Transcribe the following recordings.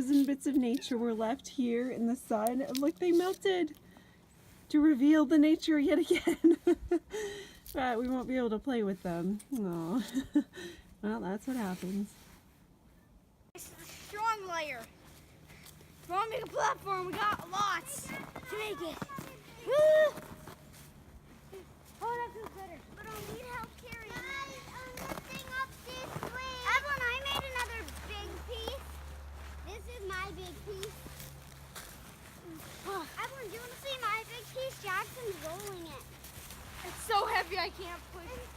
pieces and bits of nature were left here in the sun. And look, they melted to reveal the nature yet again. But we won't be able to play with them. Aw. Well, that's what happens. It's a strong layer. If you want to make a platform, we got lots to make it. Woo! Oh, that feels better. But I'll need help carrying it. Guys, I'm lifting up this way. Evelyn, I made another big piece. This is my big piece. Evelyn, do you want to see my big piece? Jackson's rolling it. It's so heavy I can't push it.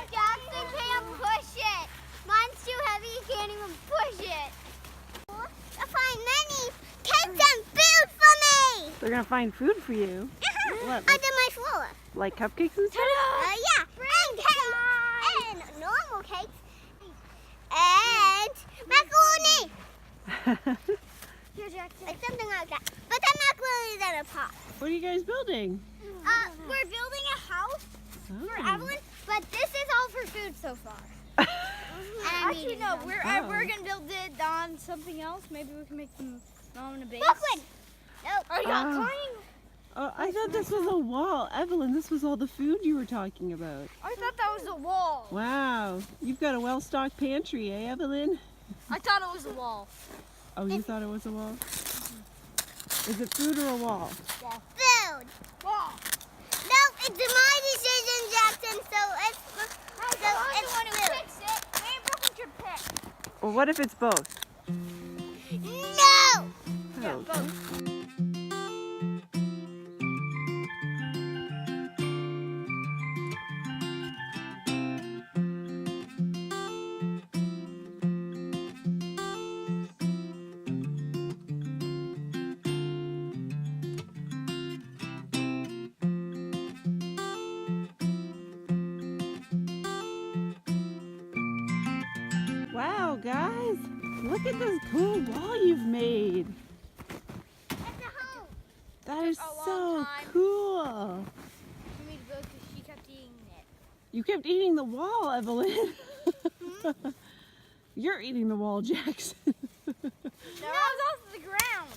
Jackson can't push it. Mine's too heavy, he can't even push it. I'll find many cakes and food for me. They're gonna find food for you. What, Under my floor. like cupcakes and stuff? Yeah. And cakes. And normal cakes. And macaroni. Here, Jackson. Like something like that. But that macaroni is in a pot. What are you guys building? We're building a house for Oh. Evelyn, but this is all for food so far. Actually, no. We're gonna build it on something else. Maybe we can make them on a base. Brooklyn. Nope. Oh, you got climbing. Oh, I thought this was a wall. Evelyn, this was all the food you were talking about. I thought that was a wall. Wow, you've got a well-stocked pantry, eh, Evelyn? I thought it was a wall. Oh, you thought it was a wall? Is it food or a wall? Wall. Food. Wall. No, it's my decision, Jackson. So it's the one who picks it. Maybe Brooklyn should pick. Well, what if it's both? No. Yeah, Oh. both. Wow, guys, look at this cool wall you've made. It's a home. That is a long so time. cool. For me to go because she kept eating it. You kept eating the wall, Evelyn. You're eating the wall, Jackson. No, it was off the ground.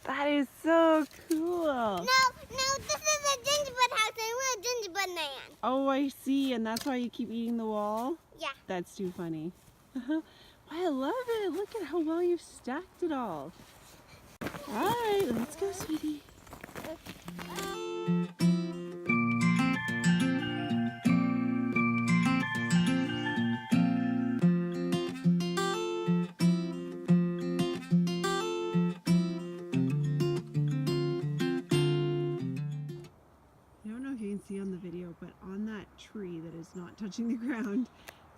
That is so cool. No, this is a gingerbread house. I want a gingerbread man. Oh, I see, and that's why you keep eating the wall? Yeah. That's too funny. Wow, I love it. Look at how well you've stacked it all. All right, let's go, sweetie. I don't know if you can see on the video, but on that tree that is not touching the ground,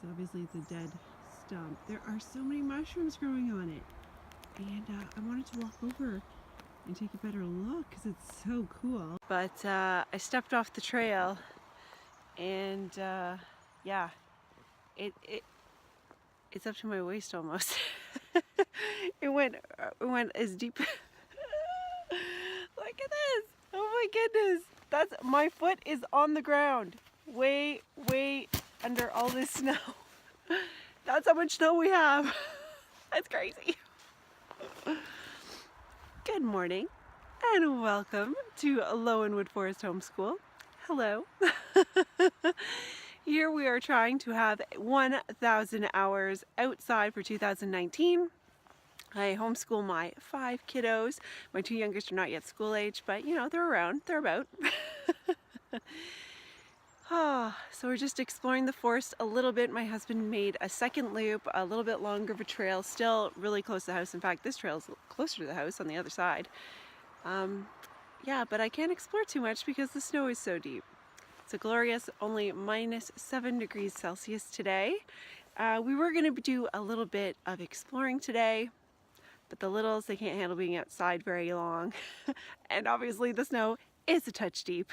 so obviously it's a dead stump, there are so many mushrooms growing on it. And I wanted to walk over and take a better look because it's so cool. But I stepped off the trail and yeah, it's up to my waist almost. it went as deep. Look at this. Oh my goodness. That's, my foot is on the ground. Way under all this snow. That's how much snow we have. That's crazy. Good morning and welcome to Loewenwood Forest Homeschool. Hello. Here we are trying to have 1,000 hours outside for 2019. I homeschool my 5 kiddos. My 2 youngest are not yet school age, but you know, they're around, they're about. So we're just exploring the forest a little bit. My husband made a second loop, a little bit longer of a trail, still really close to the house. In fact, this trail is closer to the house on the other side. Yeah, but I can't explore too much because the snow is so deep. It's a glorious, only -7 degrees Celsius today. We were going to do a little bit of exploring today, but the littles, they can't handle being outside very long. And obviously the snow is a touch deep.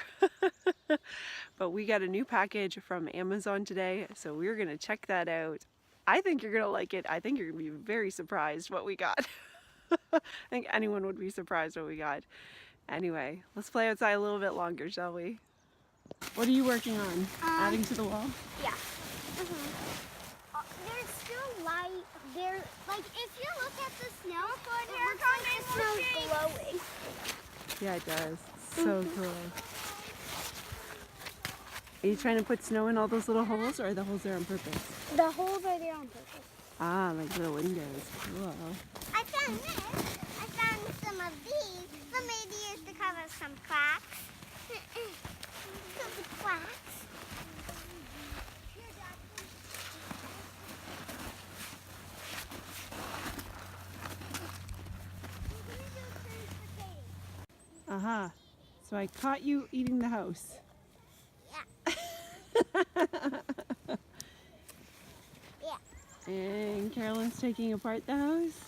But we got a new package from Amazon today, so we're going to check that out. I think you're going to like it. I think you're going to be very surprised what we got. I think anyone would be surprised what we got. Anyway, let's play outside a little bit longer, shall we? What are you working on? Adding to the wall? Yeah. There's still light. there, like if you look at the snow, it looks like the snow's glowing. Yeah, it does. So cool. Are you trying to put snow in all those little holes, or are the holes there on purpose? The holes are there on purpose. Ah, like little windows. Cool. I found this. I found some of these. So maybe it's to cover some cracks. Some cracks. Uh-huh. So I caught you eating the house. Yeah. Yeah. And Carolyn's taking apart the house.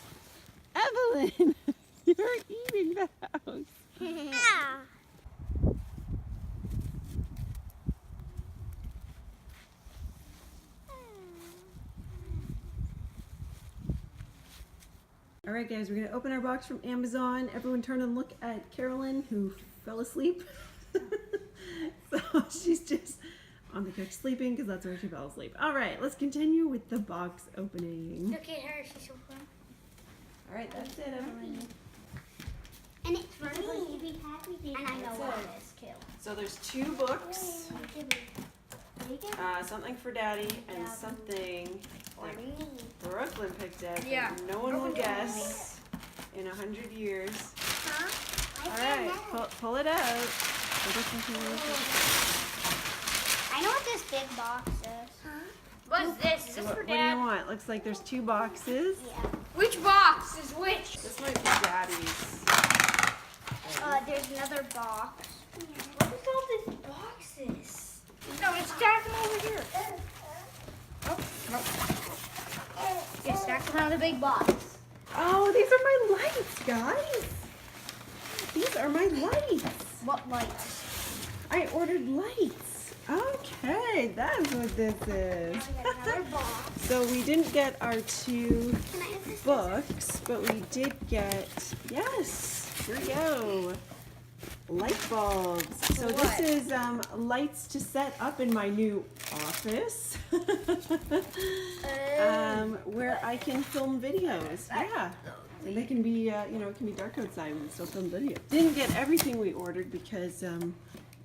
Evelyn, you're eating the house. Yeah. All right, guys, we're gonna open our box from Amazon. Everyone turn and look at Carolyn, who fell asleep. So she's just on the couch sleeping because that's where she fell asleep. All right, let's continue with the box opening. Look at her, she's so fun. All right, that's it, Evelyn. And it's for me. And I know what it is too. So there's 2 books, something for Daddy and something that Brooklyn picked out that no one will guess in 100 years. Huh? All right, pull it out. I know what this big box is. Huh? What's this? Is this What for do you Dad? want? Looks like there's 2 boxes. Yeah. Which box is which? This might be Daddy's. There's another box. What is all these boxes? No, just stack them over here. Oh, no. Yeah, stack them on the big box. Oh, these are my lights, guys. These are my lights. What lights? I ordered lights. Okay, that's what this is. I got another box. So we didn't get our 2 Can I have this? books, but we did get, yes, here we go, light bulbs. So this is lights to set up in my new office where I can film videos. Yeah. And they can be, you know, it can be dark outside and still film videos. Didn't get everything we ordered because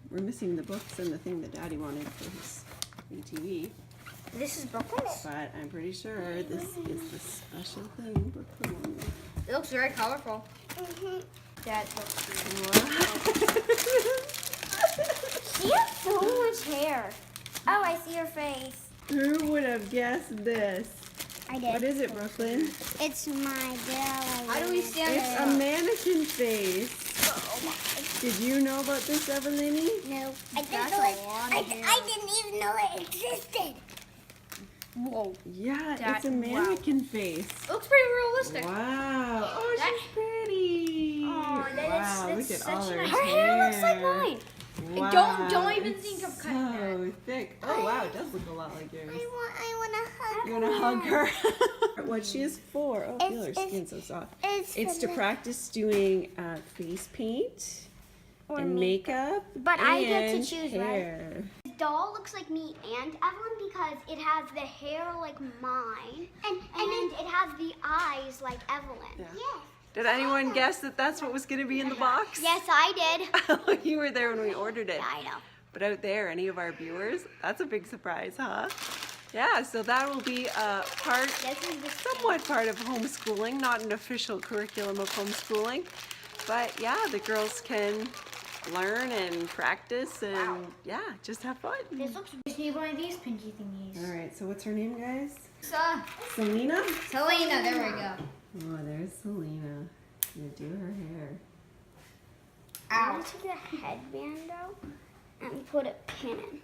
we're missing the books and the thing that Daddy wanted for his ATV. This is Brooklyn's? But I'm pretty sure this is the special thing Brooklyn wanted. It looks very colorful. Dad looks She has so much hair. Oh, I see her face. Who would have guessed this? I did. What is it, Brooklyn? It's my belly. How do we stand It's a mannequin face. Did you know about this, Evelyn? No, I didn't That's know a it. lot of hair. I didn't even know it existed. Whoa. Yeah, That- it's a mannequin face. It looks pretty realistic. Wow. Oh, That- she's pretty. Oh, wow, that's look at such all her a- hair. Her hair looks like mine. Wow, Don't even it's think of cutting so her. thick. Oh, wow, it does look a lot like yours. I want to hug You want to hug her? What she is for? Oh, feel her It's- skin so soft. It's To practice doing face paint and makeup. But I get to and choose, right? hair. This doll looks like me and Evelyn because it has the hair like mine, and it has the eyes like Evelyn. Yeah. Yes. Did anyone guess that that's what was going to be in the box? Yes, I did. You were there when we ordered it. Yeah, I know. But out there, any of our viewers, that's a big surprise, huh? Yeah, so that will be somewhat part of homeschooling, not an official curriculum of homeschooling. But yeah, the girls can learn and practice and yeah, just have fun. This looks. Just need one of these pinky thingies. All right, so what's her name, guys? Selena, Selena? there we go. Oh, there's Selena. Gonna do her hair. I'm gonna take the headband out and put a pin in.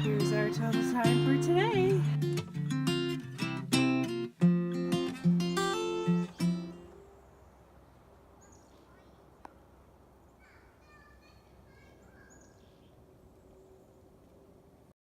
Here's our total time for today.